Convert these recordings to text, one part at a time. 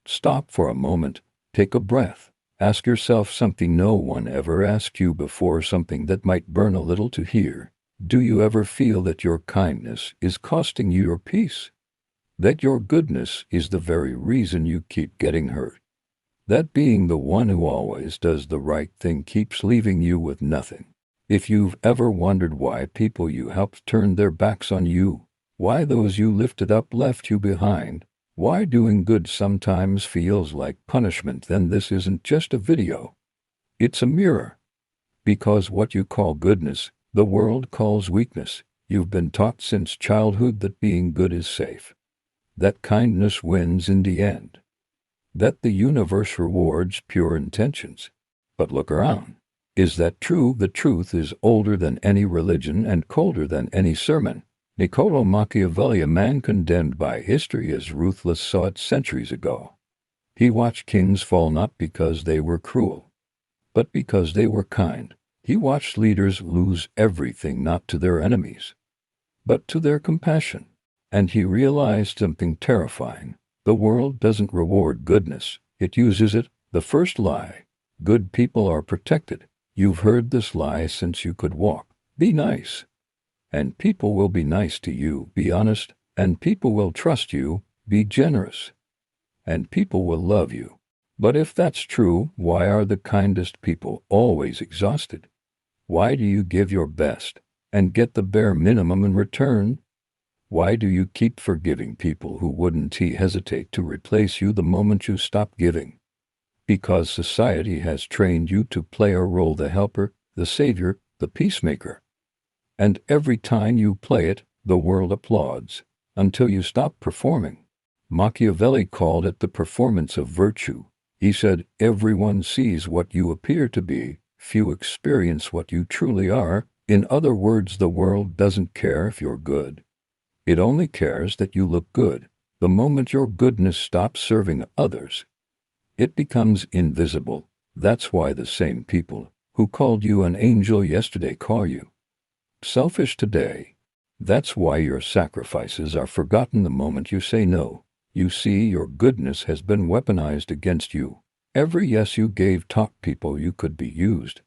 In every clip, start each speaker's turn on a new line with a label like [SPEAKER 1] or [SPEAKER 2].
[SPEAKER 1] Stop for a moment, take a breath, ask yourself something no one ever asked you before, something that might burn a little to hear. Do you ever feel that your kindness is costing you your peace? That your goodness is the very reason you keep getting hurt? That being the one who always does the right thing keeps leaving you with nothing? If you've ever wondered why people you helped turned their backs on you, why those you lifted up left you behind, why doing good sometimes feels like punishment, then this isn't just a video. It's a mirror. Because what you call goodness, the world calls weakness. You've been taught since childhood that being good is safe, that kindness wins in the end, that the universe rewards pure intentions. But look around. Is that true? The truth is older than any religion and colder than any sermon. Niccolò Machiavelli, a man condemned by history as ruthless, saw it centuries ago. He watched kings fall not because they were cruel, but because they were kind. He watched leaders lose everything not to their enemies, but to their compassion. And he realized something terrifying. The world doesn't reward goodness, it uses it. The first lie: good people are protected. You've heard this lie since you could walk. Be nice, and people will be nice to you. Be honest, and people will trust you. Be generous, and people will love you. But if that's true, why are the kindest people always exhausted? Why do you give your best and get the bare minimum in return? Why do you keep forgiving people who wouldn't hesitate to replace you the moment you stop giving? Because society has trained you to play a role: the helper, the savior, the peacemaker. And every time you play it, the world applauds, until you stop performing. Machiavelli called it the performance of virtue. He said, everyone sees what you appear to be, few experience what you truly are. In other words, the world doesn't care if you're good. It only cares that you look good. The moment your goodness stops serving others, it becomes invisible. That's why the same people who called you an angel yesterday call you selfish today. That's why your sacrifices are forgotten the moment you say no. You see, your goodness has been weaponized against you. Every yes you gave taught people you could be used.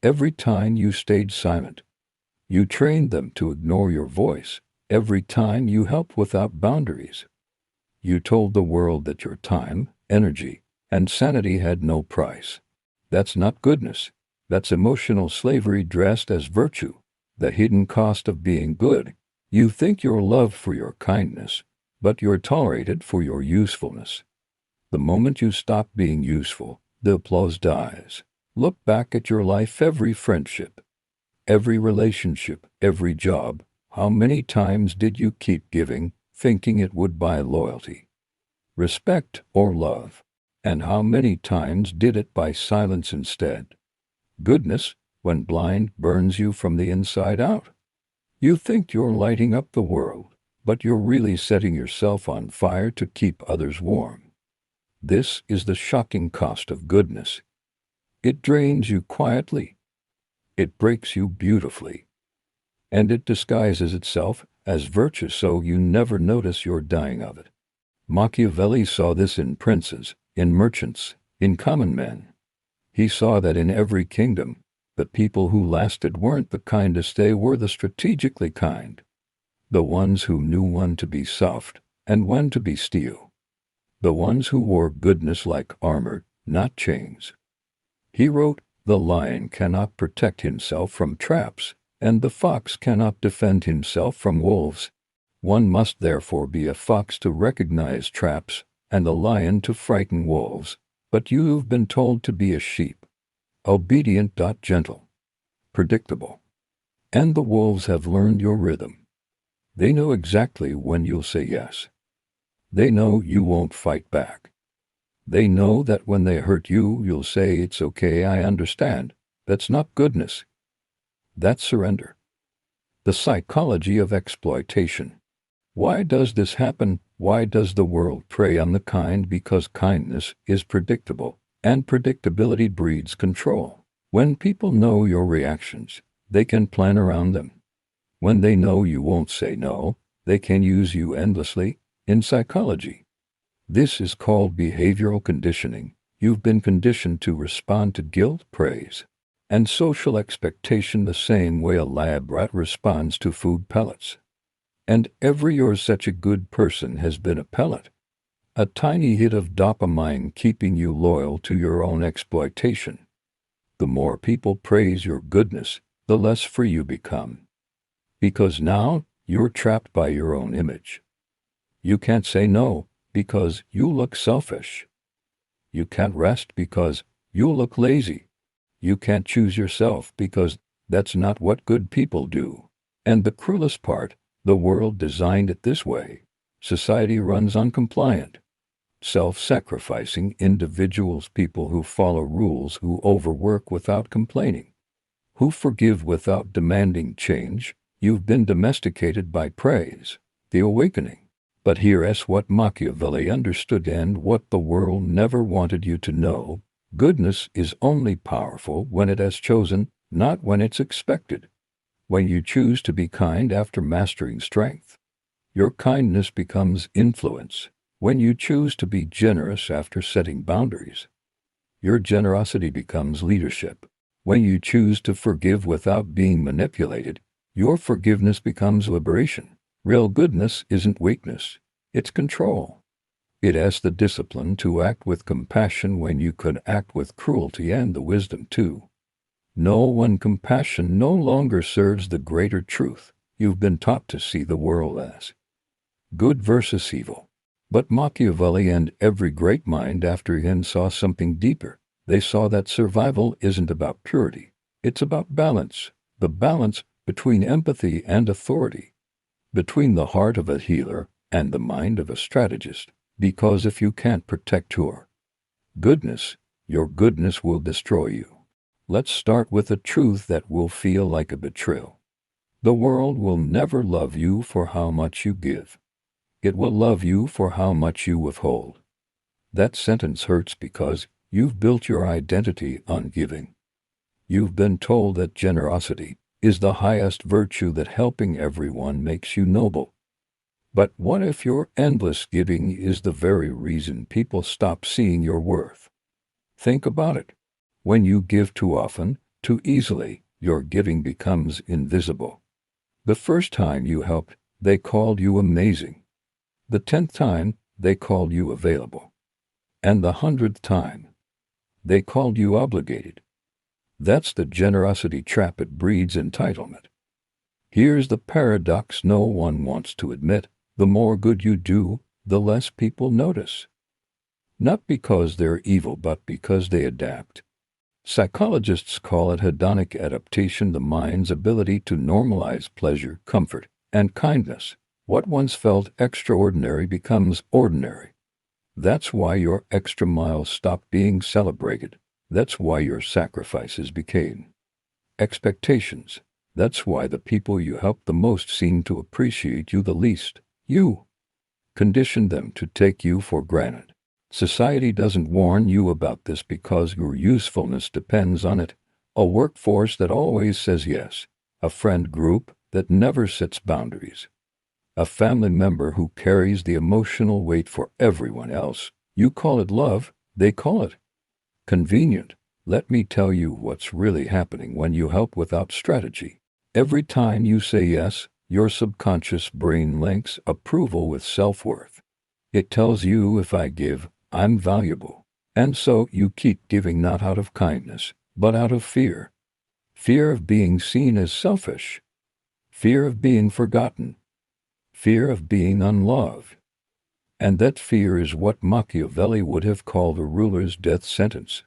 [SPEAKER 1] Every time you stayed silent, you trained them to ignore your voice. Every time you helped without boundaries, you told the world that your time, energy, and sanity had no price. That's not goodness. That's emotional slavery dressed as virtue. The hidden cost of being good. You think you're loved for your kindness, but you're tolerated for your usefulness. The moment you stop being useful, the applause dies. Look back at your life, every friendship, every relationship, every job. How many times did you keep giving, thinking it would buy loyalty, respect, or love? And how many times did it buy silence instead? Goodness, when blind, burns you from the inside out. You think you're lighting up the world, but you're really setting yourself on fire to keep others warm. This is the shocking cost of goodness. It drains you quietly. It breaks you beautifully. And it disguises itself as virtue so you never notice you're dying of it. Machiavelli saw this in princes, in merchants, in common men. He saw that in every kingdom, the people who lasted weren't the kindest, they were the strategically kind. The ones who knew when to be soft and when to be steel. The ones who wore goodness like armor, not chains. He wrote, the lion cannot protect himself from traps, and the fox cannot defend himself from wolves. One must therefore be a fox to recognize traps, and a lion to frighten wolves. But you've been told to be a sheep, obedient, gentle, predictable. And the wolves have learned your rhythm. They know exactly when you'll say yes. They know you won't fight back. They know that when they hurt you, you'll say, it's okay, I understand. That's not goodness. That's surrender. The psychology of exploitation. Why does this happen? Why does the world prey on the kind? Because kindness is predictable, and predictability breeds control. When people know your reactions, they can plan around them. When they know you won't say no, they can use you endlessly. In psychology, This is called behavioral conditioning. You've been conditioned to respond to guilt, praise, and social expectation the same way a lab rat responds to food pellets. And every "you're such a good person" has been a pellet. A tiny hit of dopamine keeping you loyal to your own exploitation. The more people praise your goodness, the less free you become. Because now you're trapped by your own image. You can't say no because you look selfish. You can't rest because you look lazy. You can't choose yourself because that's not what good people do. And the cruelest part, the world designed it this way. Society runs on compliant, self-sacrificing individuals, people who follow rules, who overwork without complaining, who forgive without demanding change. You've been domesticated by praise, the awakening. But here's what Machiavelli understood and what the world never wanted you to know. Goodness is only powerful when it has chosen, not when it's expected. When you choose to be kind after mastering strength, your kindness becomes influence. When you choose to be generous after setting boundaries, your generosity becomes leadership. When you choose to forgive without being manipulated, your forgiveness becomes liberation. Real goodness isn't weakness, it's control. It has the discipline to act with compassion when you could act with cruelty, and the wisdom too. No, when compassion no longer serves the greater truth, you've been taught to see the world as good versus evil. But Machiavelli and every great mind after him saw something deeper. They saw that survival isn't about purity, it's about balance. The balance between empathy and authority, between the heart of a healer and the mind of a strategist. Because if you can't protect your goodness will destroy you. Let's start with a truth that will feel like a betrayal. The world will never love you for how much you give. It will love you for how much you withhold. That sentence hurts because you've built your identity on giving. You've been told that generosity is the highest virtue, that helping everyone makes you noble. But what if your endless giving is the very reason people stop seeing your worth? Think about it. When you give too often, too easily, your giving becomes invisible. The first time you helped, they called you amazing. The 10th time, they called you available. And the 100th time, they called you obligated. That's the generosity trap. It breeds entitlement. Here's the paradox no one wants to admit. The more good you do, the less people notice. Not because they're evil, but because they adapt. Psychologists call it hedonic adaptation, the mind's ability to normalize pleasure, comfort, and kindness. What once felt extraordinary becomes ordinary. That's why your extra miles stopped being celebrated. That's why your sacrifices became expectations. That's why the people you help the most seem to appreciate you the least. You conditioned them to take you for granted. Society doesn't warn you about this because your usefulness depends on it. A workforce that always says yes. A friend group that never sets boundaries. A family member who carries the emotional weight for everyone else. You call it love, they call it convenient. Let me tell you what's really happening when you help without strategy. Every time you say yes, your subconscious brain links approval with self-worth. It tells you, if I give, I'm valuable. And so you keep giving, not out of kindness, but out of fear. Fear of being seen as selfish. Fear of being forgotten. Fear of being unloved. And that fear is what Machiavelli would have called a ruler's death sentence.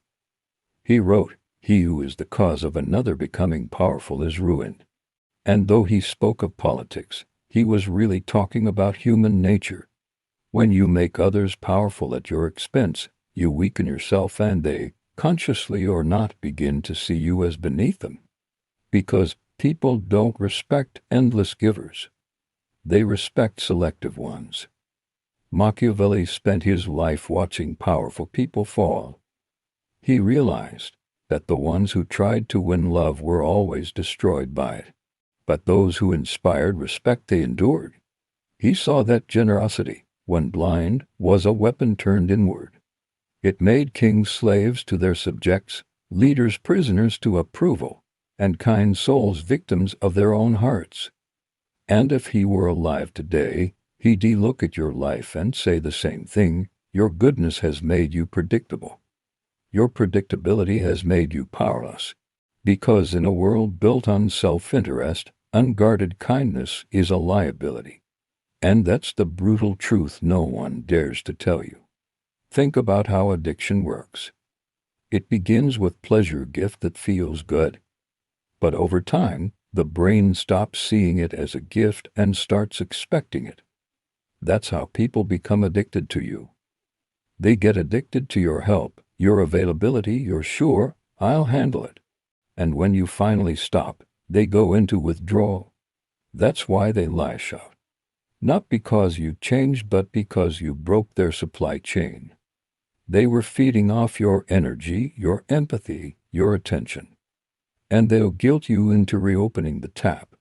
[SPEAKER 1] He wrote, "He who is the cause of another becoming powerful is ruined." And though he spoke of politics, he was really talking about human nature. When you make others powerful at your expense, you weaken yourself, and they, consciously or not, begin to see you as beneath them. Because people don't respect endless givers. They respect selective ones. Machiavelli spent his life watching powerful people fall. He realized that the ones who tried to win love were always destroyed by it. But those who inspired respect, they endured. He saw that generosity when blind, was a weapon turned inward. It made kings slaves to their subjects, leaders prisoners to approval, and kind souls victims of their own hearts. And if he were alive today, he'd look at your life and say the same thing. Your goodness has made you predictable. Your predictability has made you powerless. Because in a world built on self-interest, unguarded kindness is a liability. And that's the brutal truth no one dares to tell you. Think about how addiction works. It begins with pleasure gift that feels good. But over time, the brain stops seeing it as a gift and starts expecting it. That's how people become addicted to you. They get addicted to your help, your availability, your sure, I'll handle it. And when you finally stop, they go into withdrawal. That's why they lash out. Not because you changed, but because you broke their supply chain. They were feeding off your energy, your empathy, your attention. And they'll guilt you into reopening the tap.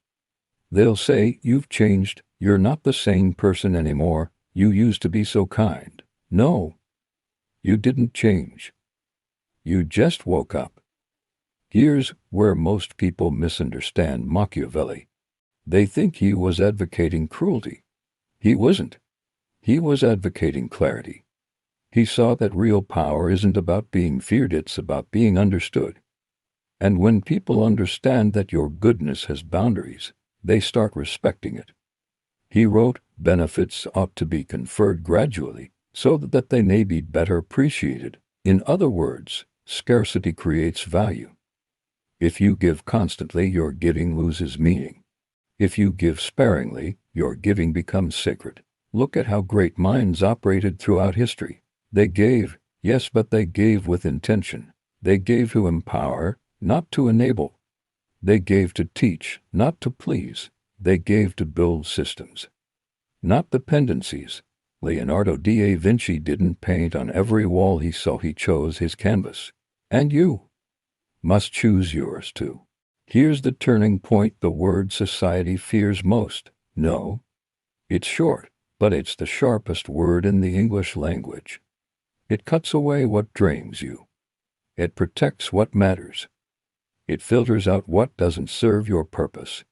[SPEAKER 1] They'll say, you've changed, you're not the same person anymore, you used to be so kind. No, you didn't change. You just woke up. Here's where most people misunderstand Machiavelli. They think he was advocating cruelty. He wasn't. He was advocating clarity. He saw that real power isn't about being feared, it's about being understood. And when people understand that your goodness has boundaries, they start respecting it. He wrote, benefits ought to be conferred gradually, so that they may be better appreciated. In other words, scarcity creates value. If you give constantly, your giving loses meaning. If you give sparingly, your giving becomes sacred. Look at how great minds operated throughout history. They gave, yes, but they gave with intention. They gave to empower, not to enable. They gave to teach, not to please. They gave to build systems, not dependencies. Leonardo da Vinci didn't paint on every wall he saw, he chose his canvas. And you must choose yours too. Here's the turning point, the word society fears most. No, it's short, but it's the sharpest word in the English language. It cuts away what drains you. It protects what matters. It filters out what doesn't serve your purpose.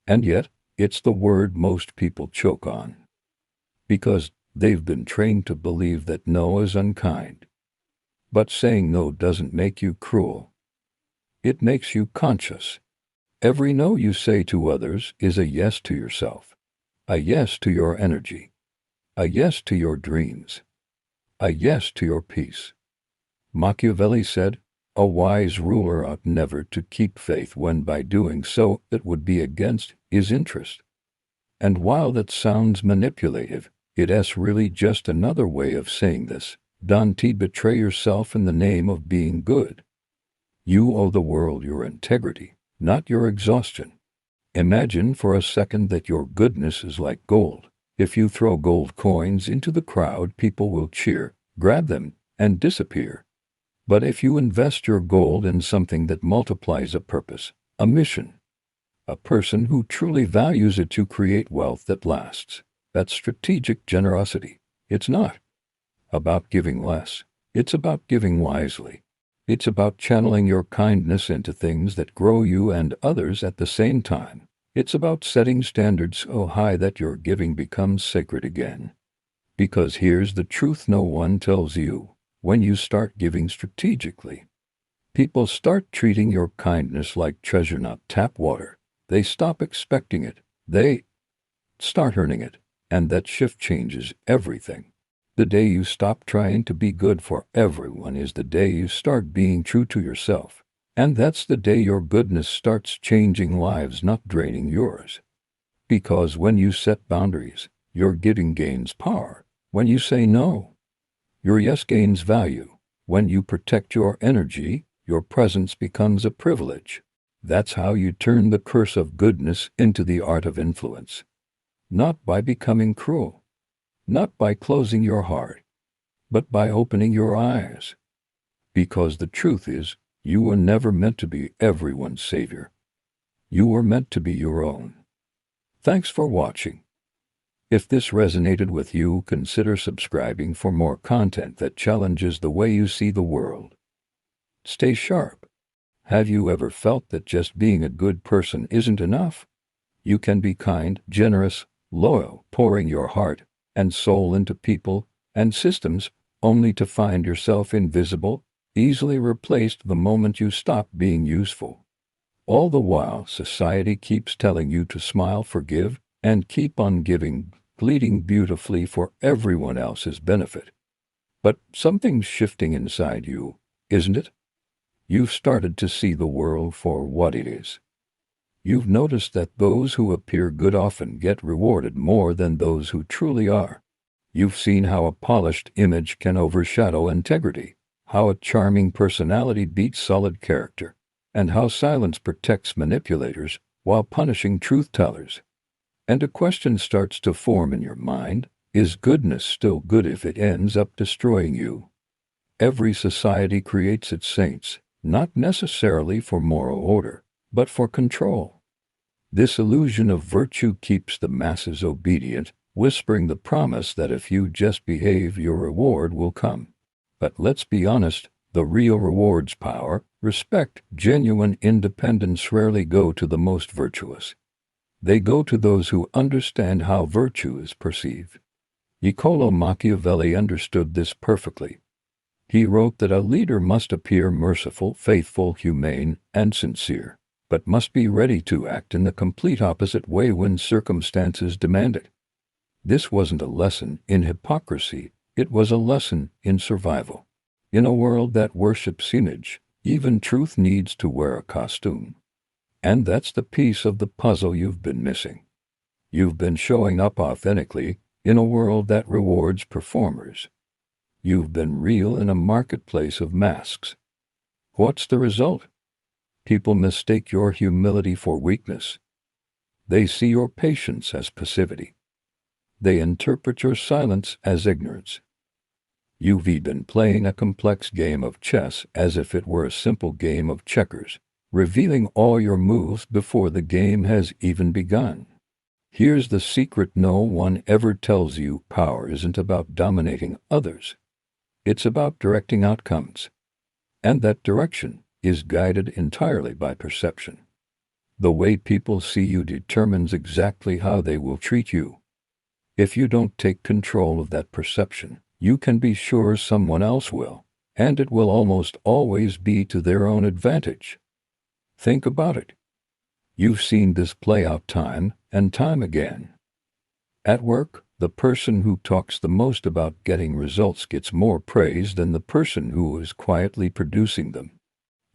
[SPEAKER 1] And yet, it's the word most people choke on. Because they've been trained to believe that no is unkind. But saying no doesn't make you cruel. It makes you conscious. Every no you say to others is a yes to yourself. A yes to your energy. A yes to your dreams. A yes to your peace. Machiavelli said, a wise ruler ought never to keep faith when by doing so it would be against his interest. And while that sounds manipulative, it's really just another way of saying this. Don't betray yourself in the name of being good. You owe the world your integrity, not your exhaustion. Imagine for a second that your goodness is like gold. If you throw gold coins into the crowd, people will cheer, grab them, and disappear. But if you invest your gold in something that multiplies a purpose, a mission, a person who truly values it, to create wealth that lasts, that's strategic generosity. It's not about giving less. It's about giving wisely. It's about channeling your kindness into things that grow you and others at the same time. It's about setting standards so high that your giving becomes sacred again. Because here's the truth no one tells you. When you start giving strategically, people start treating your kindness like treasure, not tap water. They stop expecting it. They start earning it. And that shift changes everything. The day you stop trying to be good for everyone is the day you start being true to yourself. And that's the day your goodness starts changing lives, not draining yours. Because when you set boundaries, your giving gains power. When you say no, your yes gains value. When you protect your energy, your presence becomes a privilege. That's how you turn the curse of goodness into the art of influence. Not by becoming cruel. Not by closing your heart, but by opening your eyes. Because the truth is, you were never meant to be everyone's savior. You were meant to be your own. Thanks for watching. If this resonated with you, consider subscribing for more content that challenges the way you see the world. Stay sharp. Have you ever felt that just being a good person isn't enough? You can be kind, generous, loyal, pouring your heart and soul into people and systems, only to find yourself invisible, easily replaced the moment you stop being useful. All the while, society keeps telling you to smile, forgive, and keep on giving, bleeding beautifully for everyone else's benefit. But something's shifting inside you, isn't it? You've started to see the world for what it is. You've noticed that those who appear good often get rewarded more than those who truly are. You've seen how a polished image can overshadow integrity, how a charming personality beats solid character, and how silence protects manipulators while punishing truth-tellers. And a question starts to form in your mind: is goodness still good if it ends up destroying you? Every society creates its saints, not necessarily for moral order, but for control. This illusion of virtue keeps the masses obedient, whispering the promise that if you just behave, your reward will come. But let's be honest, the real rewards, power, respect, genuine independence, rarely go to the most virtuous. They go to those who understand how virtue is perceived. Niccolò Machiavelli understood this perfectly. He wrote that a leader must appear merciful, faithful, humane, and sincere, but must be ready to act in the complete opposite way when circumstances demand it. This wasn't a lesson in hypocrisy, it was a lesson in survival. In a world that worships image, even truth needs to wear a costume. And that's the piece of the puzzle you've been missing. You've been showing up authentically in a world that rewards performers. You've been real in a marketplace of masks. What's the result? People mistake your humility for weakness. They see your patience as passivity. They interpret your silence as ignorance. You've been playing a complex game of chess as if it were a simple game of checkers, revealing all your moves before the game has even begun. Here's the secret no one ever tells you: power isn't about dominating others. It's about directing outcomes. And that direction is guided entirely by perception. The way people see you determines exactly how they will treat you. If you don't take control of that perception, you can be sure someone else will, and it will almost always be to their own advantage. Think about it. You've seen this play out time and time again. At work, the person who talks the most about getting results gets more praise than the person who is quietly producing them.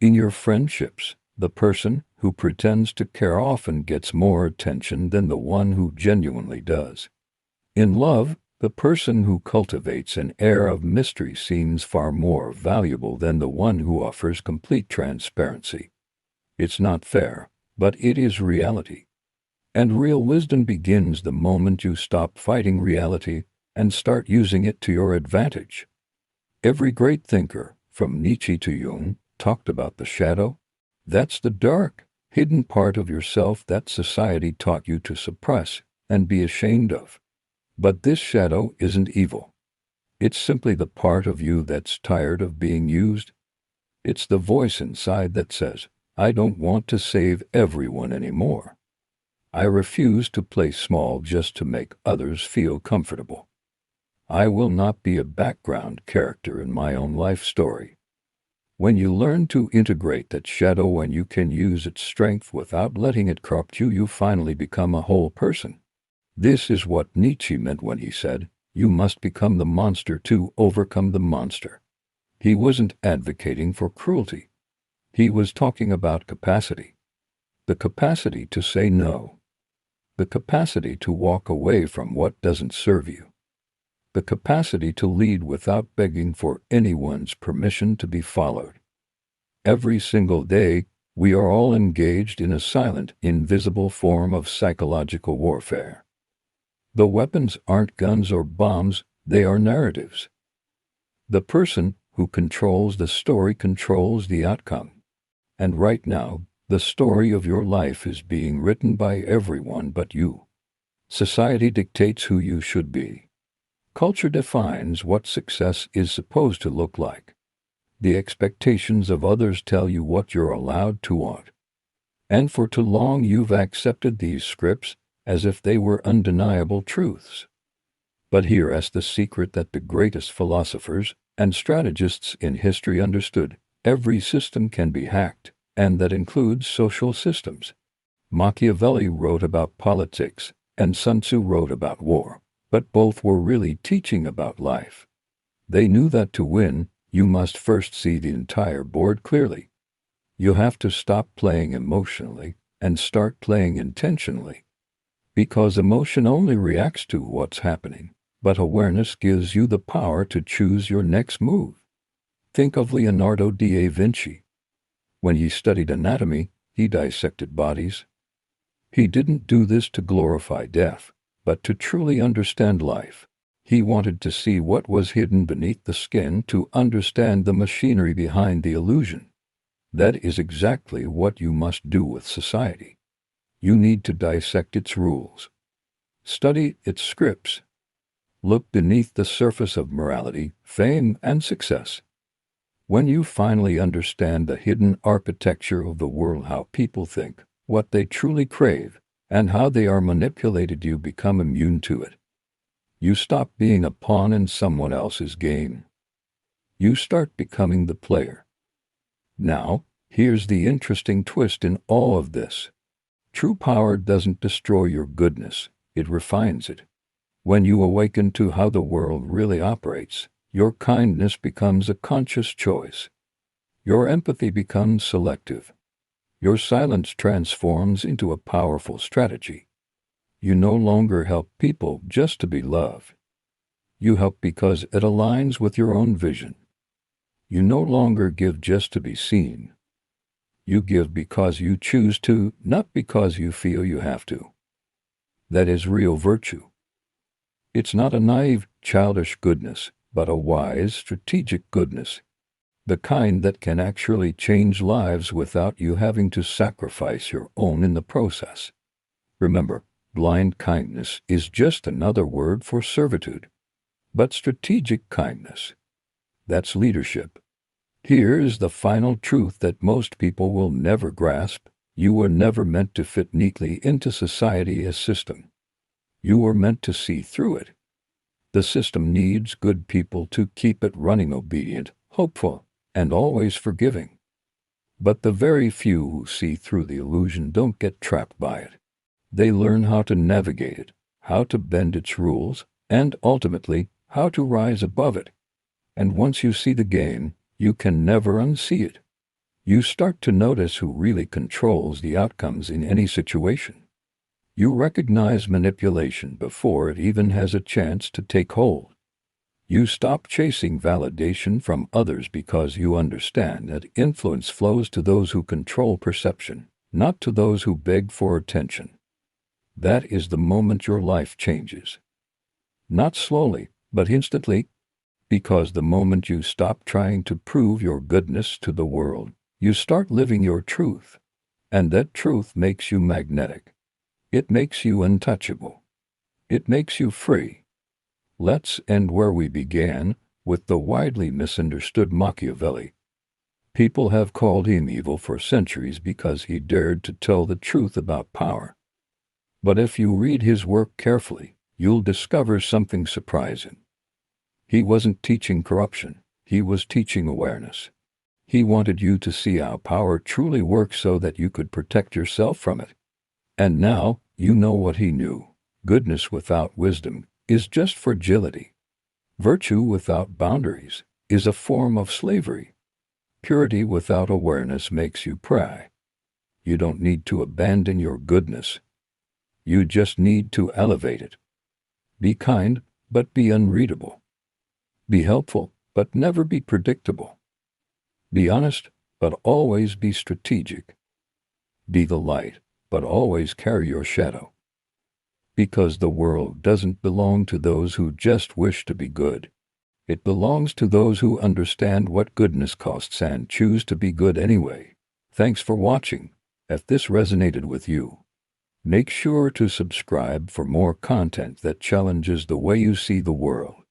[SPEAKER 1] In your friendships, the person who pretends to care often gets more attention than the one who genuinely does. In love, the person who cultivates an air of mystery seems far more valuable than the one who offers complete transparency. It's not fair, but it is reality. And real wisdom begins the moment you stop fighting reality and start using it to your advantage. Every great thinker, from Nietzsche to Jung, talked about the shadow. That's the dark, hidden part of yourself that society taught you to suppress and be ashamed of. But this shadow isn't evil. It's simply the part of you that's tired of being used. It's the voice inside that says, I don't want to save everyone anymore. I refuse to play small just to make others feel comfortable. I will not be a background character in my own life story. When you learn to integrate that shadow and you can use its strength without letting it corrupt you, you finally become a whole person. This is what Nietzsche meant when he said, you must become the monster to overcome the monster. He wasn't advocating for cruelty. He was talking about capacity. The capacity to say no. The capacity to walk away from what doesn't serve you. The capacity to lead without begging for anyone's permission to be followed. Every single day, we are all engaged in a silent, invisible form of psychological warfare. The weapons aren't guns or bombs, they are narratives. The person who controls the story controls the outcome. And right now, the story of your life is being written by everyone but you. Society dictates who you should be. Culture defines what success is supposed to look like. The expectations of others tell you what you're allowed to want. And for too long you've accepted these scripts as if they were undeniable truths. But here's the secret that the greatest philosophers and strategists in history understood: every system can be hacked, and that includes social systems. Machiavelli wrote about politics, and Sun Tzu wrote about war, but both were really teaching about life. They knew that to win, you must first see the entire board clearly. You have to stop playing emotionally and start playing intentionally. Because emotion only reacts to what's happening, but awareness gives you the power to choose your next move. Think of Leonardo da Vinci. When he studied anatomy, he dissected bodies. He didn't do this to glorify death, but to truly understand life. He wanted to see what was hidden beneath the skin, to understand the machinery behind the illusion. That is exactly what you must do with society. You need to dissect its rules. Study its scripts. Look beneath the surface of morality, fame, and success. When you finally understand the hidden architecture of the world, how people think, what they truly crave, and how they are manipulated, you become immune to it. You stop being a pawn in someone else's game. You start becoming the player. Now, here's the interesting twist in all of this. True power doesn't destroy your goodness, it refines it. When you awaken to how the world really operates, your kindness becomes a conscious choice. Your empathy becomes selective. Your silence transforms into a powerful strategy. You no longer help people just to be loved. You help because it aligns with your own vision. You no longer give just to be seen. You give because you choose to, not because you feel you have to. That is real virtue. It's not a naive, childish goodness, but a wise, strategic goodness. The kind that can actually change lives without you having to sacrifice your own in the process. Remember, blind kindness is just another word for servitude. But strategic kindness, that's leadership. Here is the final truth that most people will never grasp: you were never meant to fit neatly into society as system. You were meant to see through it. The system needs good people to keep it running, obedient, hopeful, and always forgiving. But the very few who see through the illusion don't get trapped by it. They learn how to navigate it, how to bend its rules, and ultimately, how to rise above it. And once you see the game, you can never unsee it. You start to notice who really controls the outcomes in any situation. You recognize manipulation before it even has a chance to take hold. You stop chasing validation from others because you understand that influence flows to those who control perception, not to those who beg for attention. That is the moment your life changes. Not slowly, but instantly. Because the moment you stop trying to prove your goodness to the world, you start living your truth. And that truth makes you magnetic. It makes you untouchable. It makes you free. Let's end where we began, with the widely misunderstood Machiavelli. People have called him evil for centuries because he dared to tell the truth about power. But if you read his work carefully, you'll discover something surprising. He wasn't teaching corruption, he was teaching awareness. He wanted you to see how power truly works so that you could protect yourself from it. And now, you know what he knew. Goodness without wisdom is just fragility. Virtue without boundaries is a form of slavery. Purity without awareness makes you pry. You don't need to abandon your goodness. You just need to elevate it. Be kind, but be unreadable. Be helpful, but never be predictable. Be honest, but always be strategic. Be the light, but always carry your shadow. Because the world doesn't belong to those who just wish to be good. It belongs to those who understand what goodness costs and choose to be good anyway. Thanks for watching. If this resonated with you, Make sure to subscribe for more content that challenges the way you see the world.